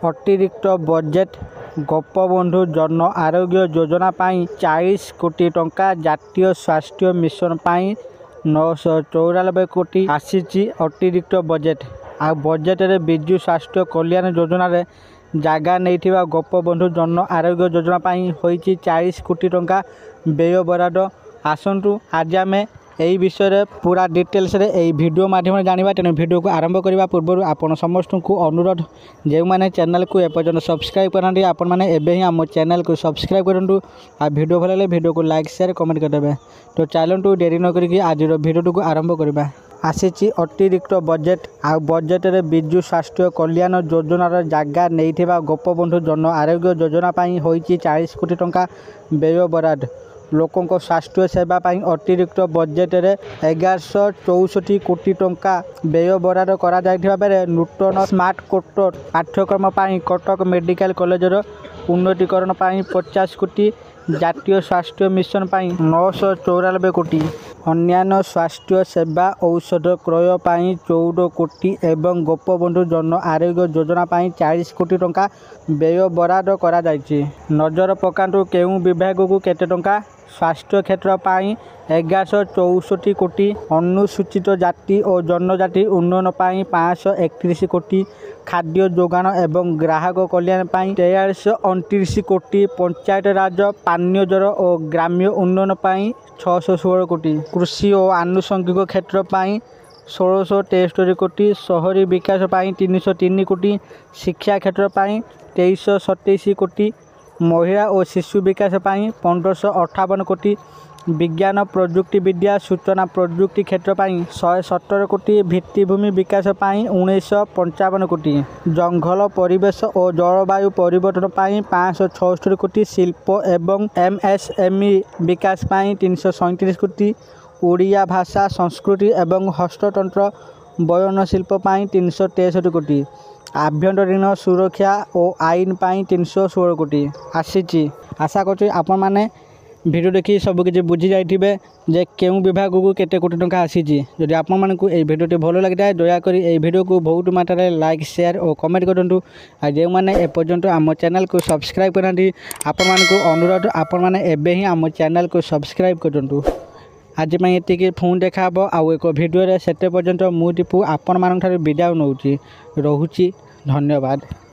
ଅତିରିକ୍ତ ବଜେଟ୍ ଗୋପବନ୍ଧୁ ଜନ ଆରୋଗ୍ୟ ଯୋଜନା ପାଇଁ 40 କୋଟି ଟଙ୍କା, ଜାତୀୟ ସ୍ୱାସ୍ଥ୍ୟ ମିଶନ ପାଇଁ 994 କୋଟି ଆସିଛି ଅତିରିକ୍ତ ବଜେଟ୍। ଆଉ ବଜେଟରେ ବିଜୁ ସ୍ୱାସ୍ଥ୍ୟ କଲ୍ୟାଣ ଯୋଜନାରେ ଜାଗା ନେଇଥିବା ଗୋପବନ୍ଧୁ ଜନ ଆରୋଗ୍ୟ ଯୋଜନା ପାଇଁ ହୋଇଛି 40 କୋଟି ଟଙ୍କା ବ୍ୟୟ ବରାଦ। ଆସନ୍ତୁ ଆଜି ଆମେ এই বিষয়ে পুরা ডিটেলসরে এই ভিডিও মাধ্যমে জাঁয়া। তেমন ভিডিওকে আরম্ভ করা পূর্ব আপনার সমস্ত অনুরোধ যে চ্যানেল को এপর্যন্ত সবসক্রাইব করা আপন মানে এবে হি আম চ্যানেল को সবসক্রাইব করুন। আর ভিডিও ভাল লাগে ভিডিও को লাইক শেয়ার কমেন্ট করদেবে। তো চালু ডেরি নকি আজির ভিডিওটি আরম্ভ করা। আসিছি অতিরিক্ত বজেট। আর বজেটরে বিজু স্বাস্থ্য কল্যাণ যোজনার জায়গা নেইথিবা গোপবন্ধু জন আরোগ্য যোজনা পাই হয়েছি 40 কোটি টঙ্কা ব্যয় বরাদ। लोकों स्वास्थ्य सेवा अतिरिक्त बजेट्रे 1164 कोटी टंका व्यय बराद करा जायथिबा बेले नूतन स्मार्ट कोर्ट पाठ्यक्रम कटक मेडिकल कॉलेजर उन्नतीकरण 50 कोटी, जातीय स्वास्थ्य मिशन 994 कोटी, अन्यान्य स्वास्थ्य सेवा औषध क्रय 14 कोटी एवं गोपबंधु जन आरोग्य योजना 40 कोटी टंका व्यय बराद करा जायछि। नजर पकांतु केउं विभाग को केते टंका। स्वास्थ्य क्षेत्र 1164 कोटी, अनुसूचित जाति और जनजाति उन्नयन 531 कोटी, खाद्य जोगान एवं ग्राहक कल्याण 1329 कोटी, पंचायत राज पानीय जल और ग्राम्य उन्नयन 616 कोटी, कृषि और आनुषंगिक क्षेत्र 1663 कोटी, शहरी विकास 303 कोटी, शिक्षा क्षेत्र 2327 कोटी, महिला और शिशु विकास 1558 कोटी, विज्ञान प्रजुक्ति विद्या सूचना प्रजुक्ति क्षेत्र 117 कोटी, भित्तिभूमि विकास 1955 कोटी, जंगल परिवेश और जलवायु परिवर्तन 566 कोटी, शिल्प एवं MSME विकास 337 कोटी, ओडिया भाषा संस्कृति एवं हस्ततंत्र बयन शिल्प 363 कोटी, आभ्यंतरीण सुरक्षा और आईन 316 कोटी आसी। आशा करूँ आपण मैंने वीडियो देखी सबकि बुझी जाइए जे केउं विभाग को केते कोटी टंका आसी। जदि आपण मानकु ए भिडियोटी भल लगी थाए दयाकोरी ए भिडियो को बहुत मात्रा लाइक शेयर और कमेंट करूँ। आ जो मैंने एपर्यंत आम चैनल को सब्सक्राइब करना आपण मानकु अनुरोध आपण मैंने एबे ही आम चैनल को सब्सक्राइब करूँ। आज ये पुणी देखा आउ एक भिडियो से पर्यंत मुझे आपण मान विदाय नौची। रोची धन्यवाद।